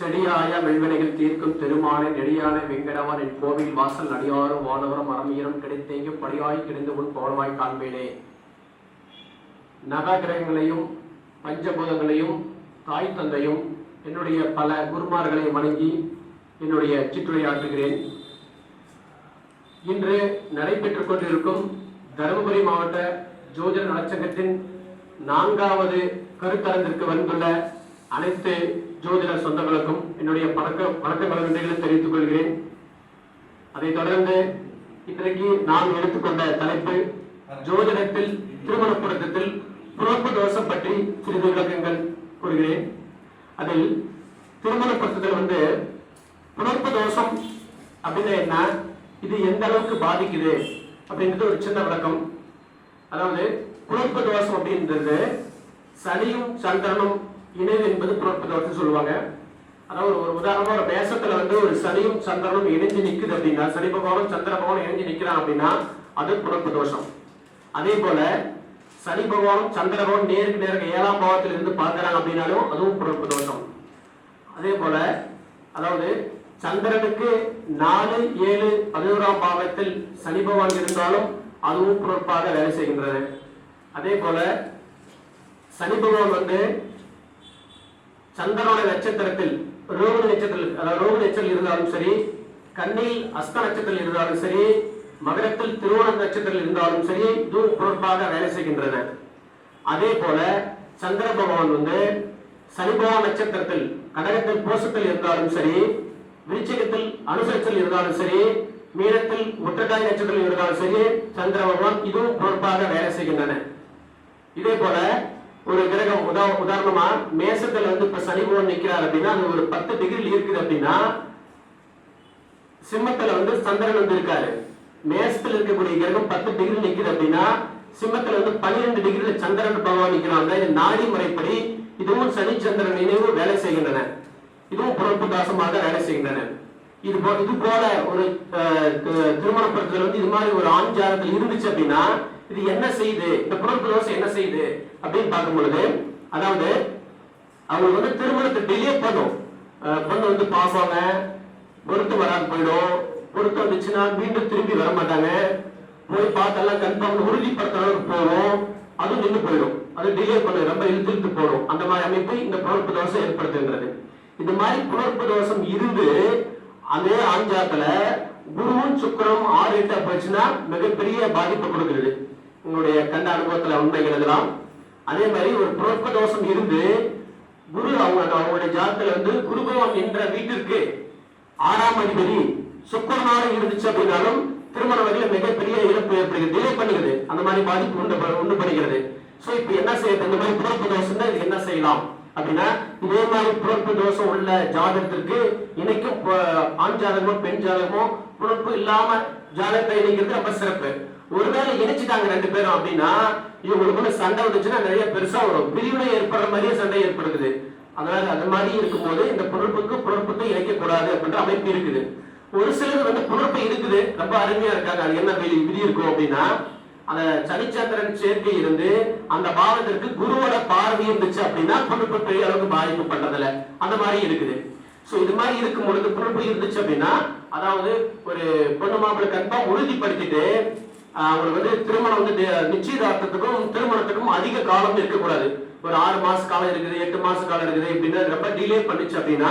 செடியாய வெள்வினைகள் தீர்க்கும் திருமாலை நெடியான வெங்கடவன் என் கோவில் வாசல் அடியாரும் வானவரும் அறமீரம் கிடைத்தேங்கு படியாய் கிடைந்து உன் பவனமாய் காண்பேனே. நவகிரகங்களையும் பஞ்சபூதங்களையும் தாய் தந்தையும் என்னுடைய பல குருமார்களை வணங்கி என்னுடைய சிற்றுரையாற்றுகிறேன். இன்று நடைபெற்றுக் கொண்டிருக்கும் தருமபுரி மாவட்ட ஜோதிட நலச்சங்கத்தின் 4வது கருத்தரங்கிற்கு வந்துள்ள அனைத்து ஜோதிட சொந்தங்களுக்கும் என்னுடைய வணக்கங்களை நன்றிகளை தெரிவித்துக் கொள்கிறேன். அதைத் தொடர்ந்து இன்றைக்கு நாம் எடுத்துக்கொண்ட தலைப்பு ஜோதிடத்தில் திருமண பொருத்தத்தில் புணர்ப்பு தோஷம் பற்றி சிறிது விளக்கங்கள் கூறுகிறேன். அதில் திருமண பொருத்தத்தில் புணர்ப்பு தோஷம் அப்படின்னா என்ன, இது எந்த அளவுக்கு பாதிக்குது அப்படின்றது ஒரு சின்ன விளக்கம். அதாவது புணர்ப்பு தோஷம் அப்படின்றது சனியும் சந்திரனும் இணைவு என்பது புணர்ப்பு தோஷம் சொல்லுவாங்க. அதாவது ஒரு உதாரணமா ஒரு மேசத்துல ஒரு சனியும் சந்திரனும் இணைஞ்சு நிக்குது அப்படின்னா, சனி பகவானும் சந்திர பகவானும் இணைஞ்சு நிக்கிறான் அப்படின்னா அது புணர்ப்பு தோஷம். அதே போல சனி பகவானும் சந்திர பகவான் நேருக்கு நேருக்கு 7ஆம் பாவத்தில் இருந்து பார்க்கிறாங்க அப்படின்னாலும் அதுவும் புணர்ப்பு தோஷம். அதே போல அதாவது சந்திரனுக்கு 4, 7, 11ஆம் பாவத்தில் சனி பகவான் இருந்தாலும் அதுவும் புணர்ப்பாக வேலை செய்கின்றது. அதே போல சனி பகவான் சந்திரனுடைய நட்சத்திரத்தில் ரோகிணி நட்சத்திரத்தில், அதாவது ரோகிணி நட்சத்திரம் இருந்தாலும் சரி, கன்னியில் அஸ்த நட்சத்திரத்தில் இருந்தாலும் சரி, மகரத்தில் திருவோண நட்சத்திரத்தில் இருந்தாலும் சரி, இதுவும் புணர்ப்பாக வேலை செய்கின்றன. அதே போல சந்திர பகவான் சனி பகவான் நட்சத்திரத்தில் கடகத்தில் பூசத்தில் இருந்தாலும் சரி, விருச்சிகத்தில் அனுசரிச்சல் இருந்தாலும் சரி, மீனத்தில் முற்றட்டாய் நட்சத்திரத்தில் இருந்தாலும் சரி, சந்திர பகவான் இதுவும் புணர்ப்பாக வேலை செய்கின்றன. இதே போல ஒரு கிரகம் உதாரணமா மேசத்துல இப்ப சனி பகவான் நிக்கிறார் அப்படின்னா அது ஒரு 10 டிகிரி இருக்குது அப்படின்னா, சிம்மத்துல சந்திரன் இருக்காரு. மேசத்துல இருக்கக்கூடிய கிரகம் 10 டிகிரி நிக்குது அப்படின்னா, சிம்மத்துல 12 டிகிரில சந்திரன் பகவான் நிக்கிறாங்க. இது நாடி முறைப்படி இதுவும் சனி சந்திரன் இணைவு வேலை செய்கின்றன. இதுவும் புணர்ப்பு தோஷமாக வேலை செய்கின்றன. இது போல ஒரு திருமண பருவத்தில் இது மாதிரி ஒரு ஆண் ஜாதகத்தில் இருந்துச்சு அப்படின்னா இது என்ன செய்யுது, இந்த புணர்ப்பு தோஷம் என்ன செய்யுது அப்படின்னு பார்க்கும் பொழுது, அதாவது அவங்க திருமணத்தை டிலே பண்ணும். பொண்ணு பார்ப்பாங்க, பொறுத்து வராது போயிடும். பொறுத்து வந்துச்சுன்னா மீண்டும் திரும்பி வர மாட்டாங்க. போய் பார்த்தெல்லாம் கன்ஃபார்ம் உறுதிப்படுத்த போகும், அதுவும் நின்று போயிடும். அது டிலே பண்ணு, ரொம்ப இழுத்து போடும். அந்த மாதிரி அமைப்பு இந்த புணர்ப்பு தோஷம் ஏற்படுத்துகின்றது. இந்த மாதிரி புணர்ப்பு தோஷம் இருந்து அதே ஆஞ்சாத்துல குருவும் சுக்கரம் 6, 8 போச்சுன்னா மிகப்பெரிய பாதிப்பு கொடுக்கிறது. உங்களுடைய கண்ட அனுபவத்துல உண்மைகள் எல்லாம். அதே மாதிரி ஒரு புணர்ப்பு தோஷம் இருந்து குரு அவங்களுடைய ஜாதகத்துல குரு பகவான் என்ற வீட்டிற்கு 6ஆம் அதிபதி சுக்கரனாக இருந்துச்சு அப்படின்னாலும் திருமண வகையில மிகப்பெரிய இழப்பு ஏற்படுகிறது, டிலே பண்ணுகிறது. அந்த மாதிரி பாதிப்பு உண்டு பண்ணுகிறது. சோ இப்ப என்ன செய்யறது, இந்த மாதிரி புணர்ப்பு தோஷம் இது என்ன செய்யலாம் அப்படின்னா, இதே மாதிரி புணர்ப்பு தோஷம் உள்ள ஜாதகத்திற்கு இணைக்கும் ஆண் ஜாதகமோ பெண் ஜாதகமோ புணர்ப்பு இல்லாம ஜாதகத்தை இணைக்கிறது ரொம்ப சிறப்பு. ஒருவேளை இணைச்சிட்டாங்க 2 பேரும் அப்படின்னா இவங்களுக்கு சண்டை வந்துச்சுன்னா நிறைய பெருசா வரும், பிரிவினை ஏற்படுற மாதிரியே சண்டை ஏற்படுது. அதனால அது மாதிரி இருக்கும்போது இந்த புணர்ப்புக்கு இணைக்க கூடாது அப்படின்ற அமைப்பு இருக்குது. ஒரு சிலர் புணர்ப்பு இருக்குது, ரொம்ப அருமையா இருக்காங்க. அது என்ன விதி இருக்கும் அப்படின்னா, அந்த சனிச்சந்திரன் சேர்க்கை இருந்து அந்த பாவத்திற்கு குருவோட பார்வை இருந்துச்சு அப்படின்னா புணர்ப்பு பெரிய அளவுக்கு பாதிப்பு பண்றதுல அந்த மாதிரி இருக்குது. சோ இது மாதிரி இருக்கும் பொழுது புணர்ப்பு இருந்துச்சு அப்படின்னா, அதாவது ஒரு பொண்ணு மாப்பிள்ளை கன்ஃபார்ம் உறுதிப்படுத்திட்டு அவங்களுக்கு திருமணம் நிச்சயதார்த்தத்துக்கும் திருமணத்துக்கும் அதிக காலம் இருக்கக்கூடாது. ஒரு 6 மாச காலம் இருக்குது, 8 மாச காலம் இருக்குது இப்படின்னா ரொம்ப டிலே பண்ணிச்சு அப்படின்னா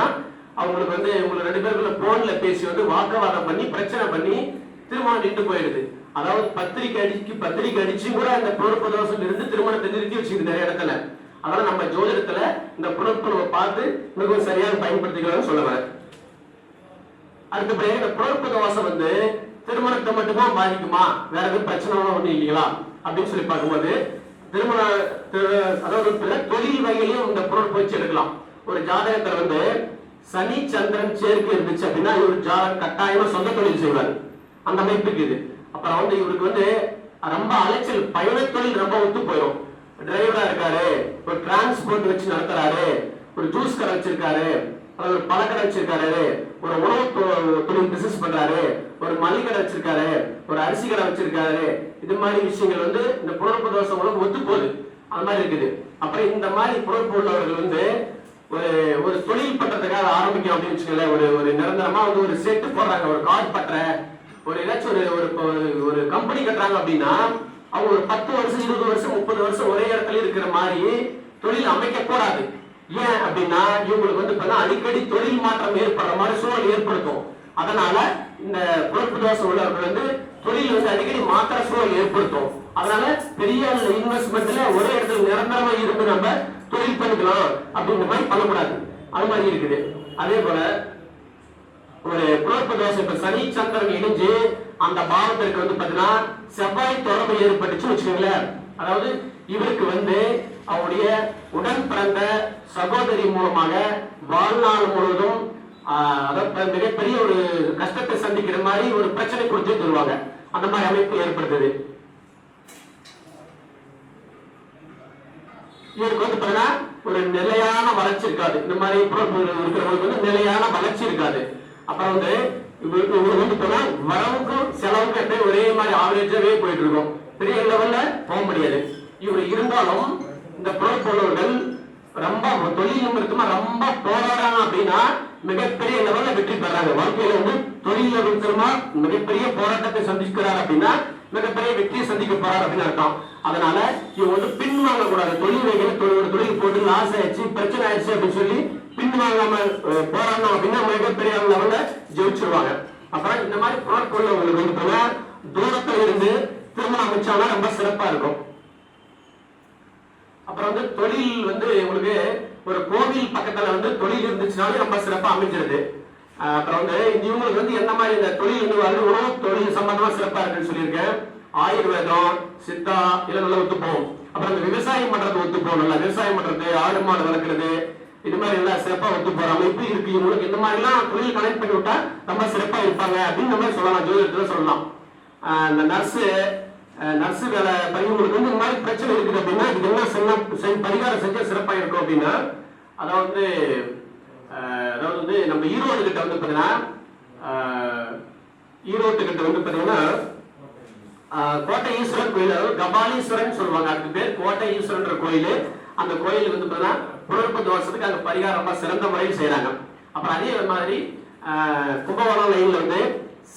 அவங்களுக்கு இவங்க 2 பேருக்குள்ள போன்ல பேசி வாக்குவாதம் பண்ணி பிரச்சனை பண்ணி திருமணம் நின்று போயிடுது. அதாவது பத்திரிக்கை அடிச்சு கூட அந்த புணர்ப்பு தோஷம் இருந்து திருமணத்தை நிறுத்தி வச்சுக்குது நிறைய இடத்துல. அதனால நம்ம ஜோதிடத்துல இந்த புணர்ப்பு பார்த்து மிகவும் சரியாக பயன்படுத்திக்கலாம்னு சொல்ல வரேன். அடுத்த இந்த புணர்ப்பு தோஷம் திருமணத்தை மட்டுமா பாதிக்குமா, வேற எதுவும் பிரச்சனை ஒண்ணு இல்லைங்களா அப்படின்னு சொல்லி பார்க்கும்போது, அதாவது தொழில் வகையிலையும் இந்த புணர்ப்பு வச்சு எடுக்கலாம். ஒரு ஜாதகத்துல சனி சந்திரன் சேர்க்கை இருந்துச்சு அப்படின்னா இவர் ஜாதகம் கட்டாயமா சொந்த தொழில் செய்வார். அந்த அமைப்புக்கு இது. அப்புறம் இவருக்கு ரொம்ப அலைச்சல், பயண தொழில் ரொம்ப ஒத்து போயிடும். டிரைவரா இருக்காரு, ஒரு டிரான்ஸ்போர்ட் வச்சு நடத்துறாரு, ஒரு ஜூஸ் கடை வச்சிருக்காரு, ஒரு பழக்கடை வச்சிருக்காரு, ஒரு உணவு தொழில் பிசினஸ் பண்றாரு, ஒரு மளிகை கடை வச்சிருக்காரு, ஒரு அரிசி கடை வச்சிருக்காரு. இது மாதிரி விஷயங்கள் இந்த புணர்ப்பு தோஷம் ஒத்து போகுது. அது மாதிரி இருக்குது. அப்புறம் இந்த மாதிரி புணர்ப்பு உள்ளவர்கள் ஒரு ஒரு தொழில் பண்றதுக்காக ஆரம்பிக்கும் அப்படின்னு வச்சுக்கல, ஒரு நிரந்தரமா வந்து ஒரு செட்டு போடுறாங்க, ஒரு கார் பற்ற ஒரு ஏதாச்சும் ஒரு கம்பெனி கட்டுறாங்க அப்படின்னா அவங்க ஒரு 10 வருஷம் 20 வருஷம் 30 வருஷம் ஒரே இடத்துல இருக்கிற மாதிரி தொழில் அமைக்க கூடாது. ஏன் அப்படின்னா இவங்களுக்கு வந்து அடிக்கடி தொழில் மாற்றம் ஏற்படுற மாதிரி சூழல் ஏற்படுத்தும். அதனால இந்த பிறப்பு தோஷம் உள்ளவர்கள் வந்து தொழில் வந்து அடிக்கடி மாற்ற சூழல் ஏற்படுத்தும். அதனால பெரிய இன்வெஸ்ட்மெண்ட்ல ஒரே இடத்துல நிரந்தரமா இருந்து நம்ம தொழில் பண்ணிக்கலாம் அப்படிங்கிற மாதிரி பண்ணக்கூடாது. அது மாதிரி இருக்குது. அதே போல ஒரு பிறப்பு தோஷம் இப்ப சனி சந்திரன் இணைஞ்சு அந்த பாவத்திற்கு வந்து பாத்தீங்கன்னா செவ்வாய் தொடர்பு ஏற்பட்டுச்சு வச்சுக்கோங்களேன். அதாவது இவருக்கு வந்து அவருடைய உடன் பிறந்த சகோதரி மூலமாக வாழ்நாள் முழுவதும் மிகப்பெரிய ஒரு கஷ்டத்தை சந்திக்கிற மாதிரி ஒரு பிரச்சனை கொடுத்து தருவாங்க. அந்த மாதிரி அமைப்பு ஏற்படுத்துது. இவருக்கு வந்து பாத்தீங்கன்னா ஒரு நிலையான வளர்ச்சி இருக்காது. இந்த மாதிரி இருக்கிறவங்களுக்கு வந்து நிலையான வளர்ச்சி இருக்காது. அப்புறம் வந்து இவருக்கு வந்து போனா வரவுக்கும் செலவுக்கும் ஒரே மாதிரி ஆவரேஜாவே போயிட்டு இருக்கும். பெரிய லெவல்ல போக முடியாது. இவர் இருந்தாலும் இந்த புறப்பொருள்கள் ரொம்ப தொழில் நிமித்தமா ரொம்ப போராடுறாங்க அப்படின்னா மிகப்பெரிய லெவல்ல வெற்றி பெறாங்க. வாழ்க்கையில வந்து தொழில் நிமித்தமா மிகப்பெரிய போராட்டத்தை சந்திக்கிறார் அப்படின்னா மிகப்பெரிய வெற்றியை சந்திக்க போறார் அப்படின்னு அர்த்தம். அதனால இவங்க வந்து பின்வாங்க கூடாது. தொழில் வைக்கிற தொழில் போட்டு லாஸ் ஆயிடுச்சு பிரச்சனை ஆயிடுச்சு அப்படின்னு சொல்லி பின்வாங்காம போராடணும் அப்படின்னா மிகப்பெரிய லெவல்ல ஜெயிச்சிருவாங்க. அப்புறம் இந்த மாதிரி புறப்பொருள் உங்களுக்கு வந்து போனா தூரத்துல இருந்து திருமணம் அமைச்சானா ரொம்ப சிறப்பா இருக்கும். அப்புறம் வந்து தொழில் வந்து உங்களுக்கு ஒரு கோவில் பக்கத்துல வந்து தொழில் இருந்துச்சுனாலும் ரொம்ப சிறப்பா அமைஞ்சிருது. அப்புறம் வந்து இவங்களுக்கு வந்து என்ன மாதிரி இந்த தொழில் வந்து உணவு தொழில் சம்பந்தமா சிறப்பா இருக்குன்னு சொல்லியிருக்கேன். ஆயுர்வேதம் சித்தா இதெல்லாம் நல்லா ஒத்து போகும். அப்புறம் இந்த விவசாயம் பண்றது ஒத்து போகும். நல்லா விவசாயம் பண்றது ஆடு மாடு வளர்க்கறது இது மாதிரி எல்லாம் சிறப்பா ஒத்து போற அமைப்பு இருக்கு. இவங்களுக்கு இந்த மாதிரி எல்லாம் தொழில் கனெக்ட் பண்ணி விட்டா ரொம்ப சிறப்பா இருப்பாங்க அப்படின்னு நம்ம சொல்லலாம். ஜோதிடத்துல சொல்லலாம். இந்த நர்ஸ் வேலை பையங்களுக்கு வந்து இந்த மாதிரி பிரச்சனை இருக்குது அப்படின்னா இதுக்கு என்ன பரிகாரம் செஞ்சா சிறப்பா இருக்கும் அப்படின்னா அதாவது வந்து நம்ம ஈரோடு கிட்ட வந்து பாத்தீங்கன்னா கோட்டை ஈஸ்வரன் கோயில், கபாலீஸ்வரன் சொல்லுவாங்க. அதுக்கு பேர் கோட்டை ஈஸ்வரன் கோயில். அந்த கோயில் வந்து பாத்தீங்கன்னா பிறப்பு தோஷத்துக்கு அங்க பரிகாரமா சிறந்த முறையில் செய்யறாங்க. அப்புறம் அதே மாதிரி கும்பகோணம் லைன்ல வந்து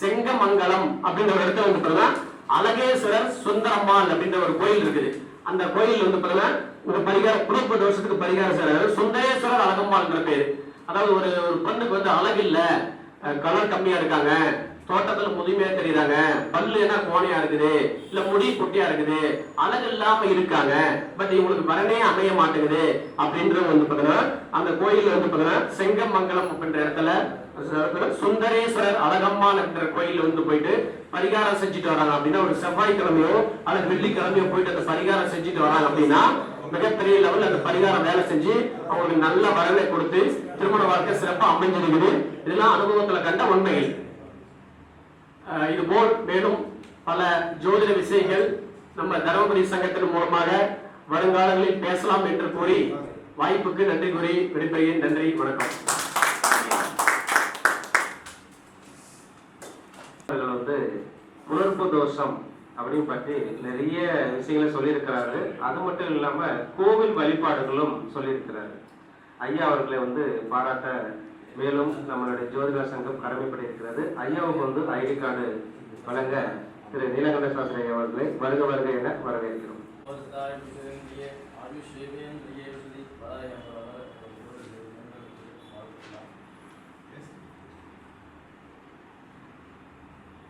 செங்கமங்கலம் அப்படின்ற ஒரு இடத்துல வந்து பாத்தீங்கன்னா அழகேஸ்வரர் சுந்தரம்மாள் அப்படின்ற ஒரு கோயில் இருக்குது. அந்த கோயில் வந்து பாத்தீங்கன்னா ஒரு பரிகாரம் பிறப்பு தோஷத்துக்கு பரிகாரம் செய்யறாரு. சுந்தரேஸ்வரர் அழகம்மாள்ன்ற பேரு. அதாவது ஒரு பெண்ணுக்கு வந்து அழகு இல்ல, கலர் கம்மியா இருக்காங்க, தோட்டத்துல முதுமையா தெரியுறாங்க, பல்லு என்ன கோணையா இருக்குது, இல்ல முடி குட்டியா இருக்குது, அழகு இல்லாம இருக்காங்க, பட் இவங்களுக்கு வரனே அமைய மாட்டேங்குது அப்படின்றது வந்து பாத்தீங்கன்னா அந்த கோயில் வந்து பாத்தீங்கன்னா செங்கமங்கலம் அப்படின்ற இடத்துல சுந்தரேஸ்வரர் அழகம்மாள் என்ற கோயில் வந்து போயிட்டு பரிகாரம் செஞ்சுட்டு வராங்க அப்படின்னா ஒரு செவ்வாய்க்கிழமையோ அல்லது வெள்ளிக்கிழமையோ போயிட்டு அந்த பரிகாரம் செஞ்சுட்டு வராங்க அப்படின்னா மிகப்பெரிய லெவல் அந்த பரிகாரம் வேலை செஞ்சு அவங்களுக்கு நல்ல வரனை கொடுத்து திருமண வாழ்க்கை சிறப்பா அமைஞ்சிருக்குது. இதெல்லாம் அனுபவத்துல கண்ட உண்மைகள். இது போல் மேலும் பல ஜோதிட விஷயங்கள் நம்ம தர்மபுரி சங்கத்தின் மூலமாக வருங்காலங்களில் பேசலாம் என்று கூறி வாய்ப்புக்கு நன்றி கூறி விடைபெறுகிறேன். நன்றி, வணக்கம். வந்து புணர்ப்பு தோஷம் அப்படின்னு பற்றி நிறைய விஷயங்களை சொல்லியிருக்கிறாரு. அது மட்டும் இல்லாம கோவில் வழிபாடுகளும் சொல்லியிருக்கிறாரு. ஐயா அவர்களை வந்து பாராட்ட மேலும் நம்மளுடைய ஜோதிட சங்கம் கடமைப்பட இருக்கிறது. ஐயாவுக்கு வந்து ஐடி கார்டு வழங்க திரு நீலகண்ட சாஸ்திரி அவர்களை வருக வருக என வரவேற்கிறோம்.